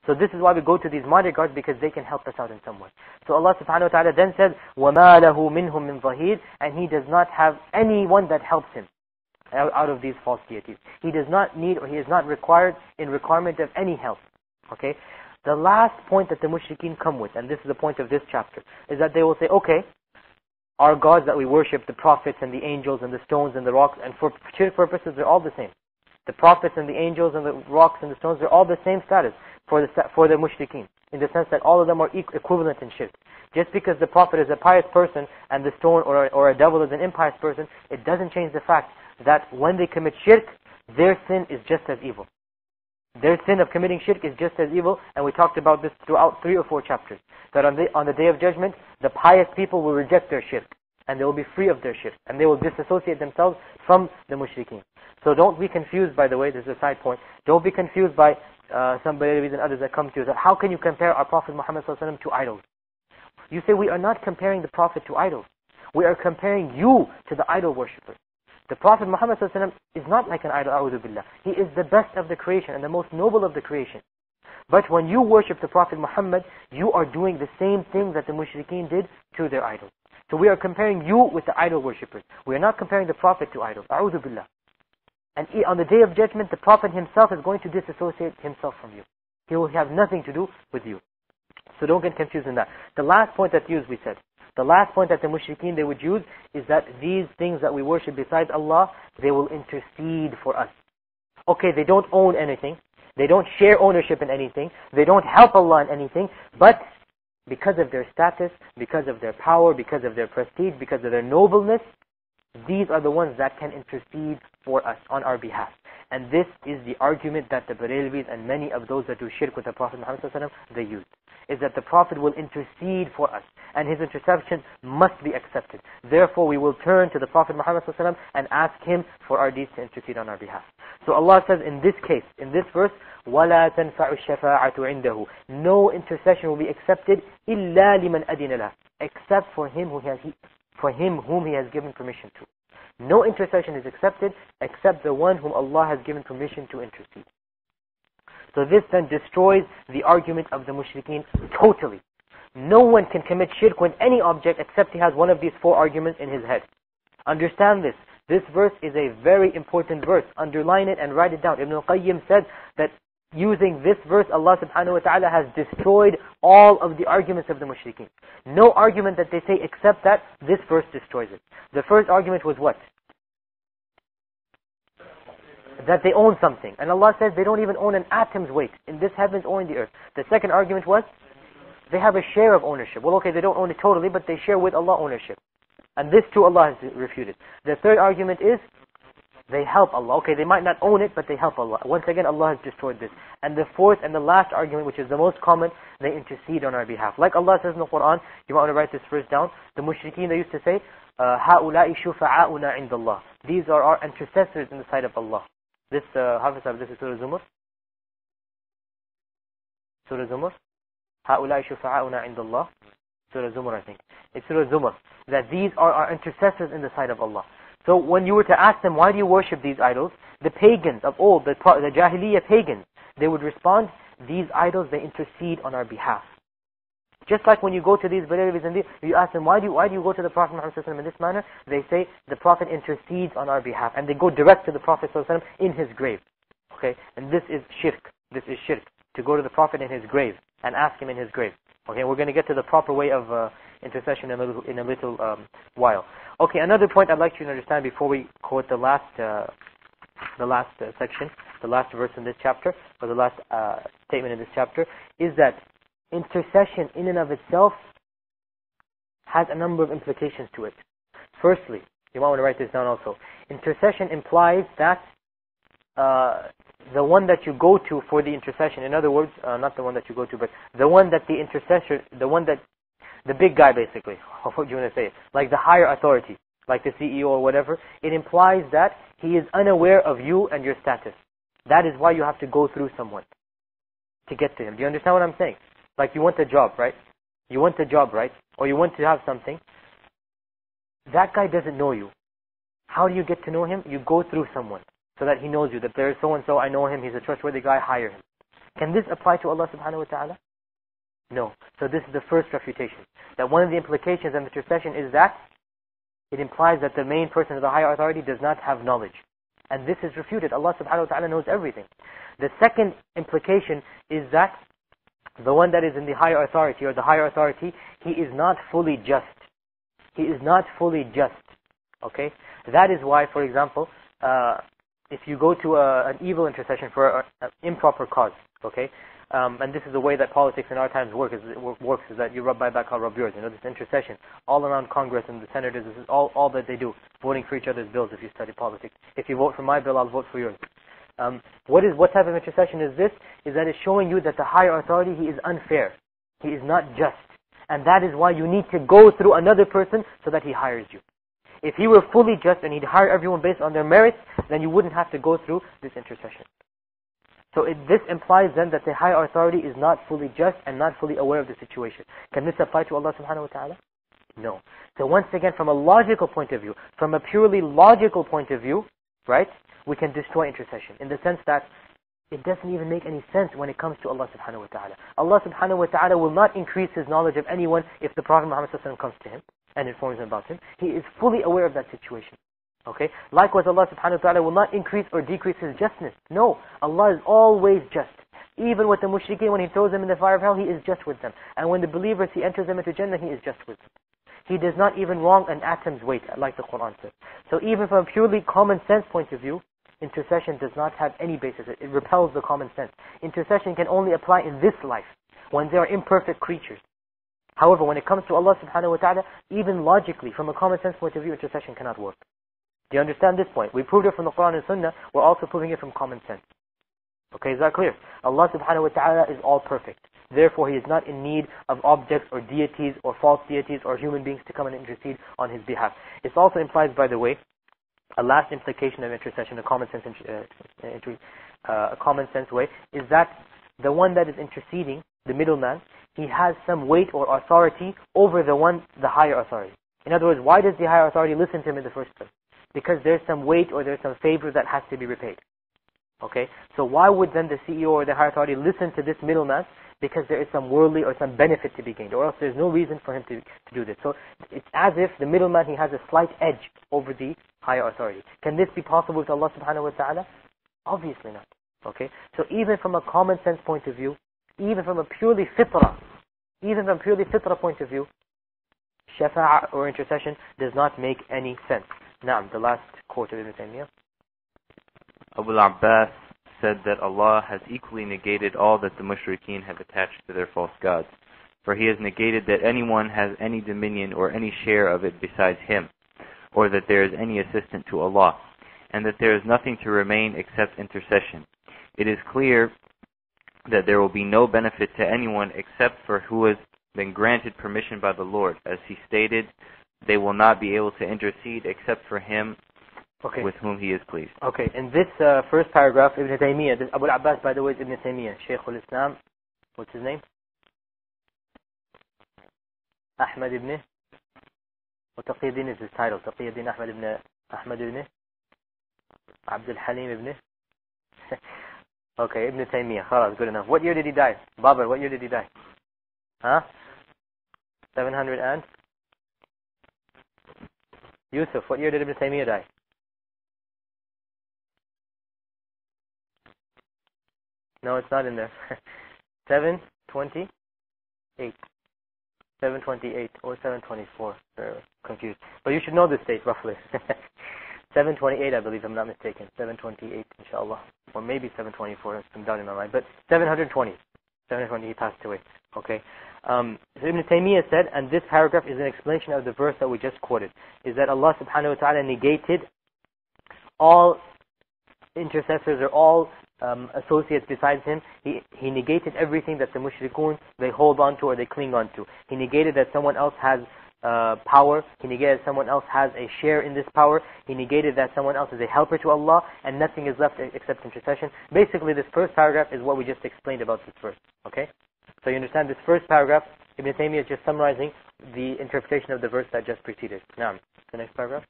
So this is why we go to these bodyguards, because they can help us out in some way. So Allah subhanahu wa ta'ala then said, وَمَا لَهُ مِنْهُمْ مِنْ ظَهِيرٍ, and he does not have anyone that helps him out of these false deities. He does not need, or he is not requirement of any help. Okay? The last point that the mushrikeen come with, and this is the point of this chapter, is that they will say, okay, our gods that we worship, the prophets and the angels and the stones and the rocks, and for shirk purposes, they're all the same. The prophets and the angels and the rocks and the stones, they're all the same status for the mushrikeen, in the sense that all of them are equivalent in shirk. Just because the prophet is a pious person and the stone or a devil is an impious person, it doesn't change the fact that when they commit shirk, their sin is just as evil. Their sin of committing shirk is just as evil, and we talked about this throughout 3 or 4 chapters. That on the Day of Judgment, the pious people will reject their shirk, and they will be free of their shirk, and they will disassociate themselves from the mushrikeen. So don't be confused, by the way, this is a side point, don't be confused by some Barelvis and others that come to you, that how can you compare our Prophet Muhammad ﷺ to idols? You say, we are not comparing the Prophet to idols. We are comparing you to the idol worshippers. The Prophet Muhammad ﷺ is not like an idol, a'udhu billah. He is the best of the creation and the most noble of the creation. But when you worship the Prophet Muhammad, you are doing the same thing that the mushrikeen did to their idols. So we are comparing you with the idol worshippers. We are not comparing the Prophet to idols, a'udhu billah. And on the Day of Judgment, the Prophet himself is going to disassociate himself from you. He will have nothing to do with you. So don't get confused in that. The last point that we said, the last point that the mushrikeen they would use is that these things that we worship besides Allah, they will intercede for us. Okay, they don't own anything. They don't share ownership in anything. They don't help Allah in anything. But because of their status, because of their power, because of their prestige, because of their nobleness, these are the ones that can intercede for us on our behalf. And this is the argument that the Barelvis and many of those that do shirk with the Prophet Muhammad ﷺ, they use. Is that the Prophet will intercede for us, and his intercession must be accepted. Therefore, we will turn to the Prophet Muhammad ﷺ and ask him for our deeds to intercede on our behalf. So Allah says in this case, in this verse, وَلَا تَنْفَعُ الشَّفَاعَةُ عِنْدَهُ, no intercession will be accepted إِلَّا لِمَنْ أَدِنَ لَهُ, except for him whom he has given permission to. No intercession is accepted except the one whom Allah has given permission to intercede. So this then destroys the argument of the mushrikeen totally. No one can commit shirk with any object except he has one of these 4 arguments in his head. Understand this. This verse is a very important verse. Underline it and write it down. Ibn al-Qayyim said that using this verse, Allah subhanahu wa ta'ala has destroyed all of the arguments of the mushrikeen. No argument that they say except that this verse destroys it. The first argument was what? That they own something. And Allah says they don't even own an atom's weight in this heavens or in the earth. The second argument was they have a share of ownership. Well, okay, they don't own it totally, but they share with Allah ownership. And this too Allah has refuted. The third argument is they help Allah. Okay, they might not own it, but they help Allah. Once again, Allah has destroyed this. And the fourth and the last argument, which is the most common, they intercede on our behalf. Like Allah says in the Quran, you might want to write this verse down. The mushrikeen, they used to say, هَؤُلَاءِ شُفَعَاؤُنَا عِنْدَ اللَّهِ. These are our intercessors in the sight of Allah. This, Hafiz Sahib, this is Surah Zumar. Surah Zumar. هَؤُلَاءِ شُفَعَاؤُنَا عِنْدَ اللَّهِ. Surah Zumar, I think. It's Surah Zumar. That these are our intercessors in the sight of Allah. So when you were to ask them, why do you worship these idols? The pagans of old, the Jahiliyyah pagans, they would respond, these idols, they intercede on our behalf. Just like when you go to these Barelvis and you ask them, why do you go to the Prophet Muhammad ﷺ in this manner? They say, the Prophet intercedes on our behalf. And they go direct to the Prophet ﷺ in his grave. Okay? And this is shirk. This is shirk. To go to the Prophet in his grave and ask him in his grave. Okay, we're going to get to the proper way of intercession in a little while. Okay, another point I'd like you to understand before we quote the last section, the last verse in this chapter, or the last statement in this chapter, is that intercession in and of itself has a number of implications to it. Firstly, you might want to write this down also. Intercession implies that the one that you go to for the intercession, in other words, not the one that you go to, but the one that the intercessor, the big guy basically, what do you want to say? Like the higher authority, like the CEO or whatever, it implies that he is unaware of you and your status. That is why you have to go through someone to get to him. Do you understand what I'm saying? Like you want a job, right? You want a job, right? Or you want to have something. That guy doesn't know you. How do you get to know him? You go through someone so that he knows you, that there is so-and-so, I know him, he's a trustworthy guy, hire him. Can this apply to Allah subhanahu wa ta'ala? No. So this is the first refutation. That one of the implications of intercession is that it implies that the main person of the higher authority does not have knowledge. And this is refuted. Allah subhanahu wa ta'ala knows everything. The second implication is that the one that is in the higher authority, or the higher authority, he is not fully just. He is not fully just. Okay? That is why, for example, if you go to an evil intercession for an improper cause, okay? And this is the way that politics in our times works, is that you rub my back, I'll rub yours. You know, this intercession all around Congress and the senators, this is all that they do, voting for each other's bills if you study politics. If you vote for my bill, I'll vote for yours. What type of intercession is this? Is that it's showing you that the higher authority, he is unfair. He is not just. And that is why you need to go through another person so that he hires you. If he were fully just and he'd hire everyone based on their merits, then you wouldn't have to go through this intercession. So this implies then that the higher authority is not fully just and not fully aware of the situation. Can this apply to Allah subhanahu wa ta'ala? No. So once again, from a logical point of view, from a purely logical point of view, right, we can destroy intercession in the sense that it doesn't even make any sense when it comes to Allah subhanahu wa ta'ala. Allah subhanahu wa ta'ala will not increase his knowledge of anyone if the Prophet Muhammad sallallahu alaihi wasallam comes to him and informs him about him. He is fully aware of that situation. Okay? Likewise, Allah subhanahu wa ta'ala will not increase or decrease his justness. No, Allah is always just. Even with the mushrikeen, when he throws them in the fire of hell, he is just with them. And when the believers, he enters them into Jannah, he is just with them. He does not even wrong an atom's weight, like the Quran says. So even from a purely common sense point of view, intercession does not have any basis. It repels the common sense. Intercession can only apply in this life, when they are imperfect creatures. However, when it comes to Allah subhanahu wa ta'ala, even logically, from a common sense point of view, intercession cannot work. Do you understand this point? We proved it from the Quran and Sunnah, we're also proving it from common sense. Okay, is that clear? Allah subhanahu wa ta'ala is all perfect. Therefore, he is not in need of objects or deities or false deities or human beings to come and intercede on his behalf. It also implies, by the way, a last implication of intercession, a common sense way, is that the one that is interceding, the middleman, he has some weight or authority over the higher authority. In other words, why does the higher authority listen to him in the first place? Because there's some weight or there's some favor that has to be repaid. Okay? So why would then the CEO or the higher authority listen to this middleman? Because there is some worldly or some benefit to be gained, or else there's no reason for him to do this. So it's as if the middleman, he has a slight edge over the higher authority. Can this be possible with Allah subhanahu wa ta'ala? Obviously not. Okay? So even from a common sense point of view, even from a purely fitrah point of view, shafa'ah or intercession does not make any sense. Naam, the last quote of Ibn Taymiyyah. Abu al-Abbas said that Allah has equally negated all that the mushrikeen have attached to their false gods. For he has negated that anyone has any dominion or any share of it besides him, or that there is any assistant to Allah, and that there is nothing to remain except intercession. It is clear that there will be no benefit to anyone except for who has been granted permission by the Lord. As he stated, they will not be able to intercede except for him with whom he is pleased. Okay, in this first paragraph, Ibn Taymiyyah, this Abu al-Abbas, by the way, is Ibn Taymiyyah, Shaykh al-Islam, what's his name? Ahmad ibn, what Taqiyuddin is his title, Taqiyuddin Ahmad ibn Abdul Halim ibn, okay, Ibn Taymiyyah, khalas, good enough. What year did he die? Babar, what year did he die? Huh? 700 and? Yusuf, what year did Ibn Taymiyyah die? No, it's not in there. 728. 728 or 724. Confused. But you should know this date roughly. 728, I believe, if I'm not mistaken. 728, inshallah. Or maybe 724. There's some doubt in my mind. But 720. 720, he passed away. Okay. So Ibn Taymiyyah said, and this paragraph is an explanation of the verse that we just quoted, is that Allah subhanahu wa ta'ala negated all intercessors or all associates besides him. He negated everything that the mushrikun, they hold on to or they cling on to. He negated that someone else has power. He negated that someone else has a share in this power. He negated that someone else is a helper to Allah, and nothing is left except intercession. Basically, this first paragraph is what we just explained about this verse. Okay? So you understand, this first paragraph, Ibn Taymiyyah is just summarizing the interpretation of the verse that just preceded. Now, the next paragraph.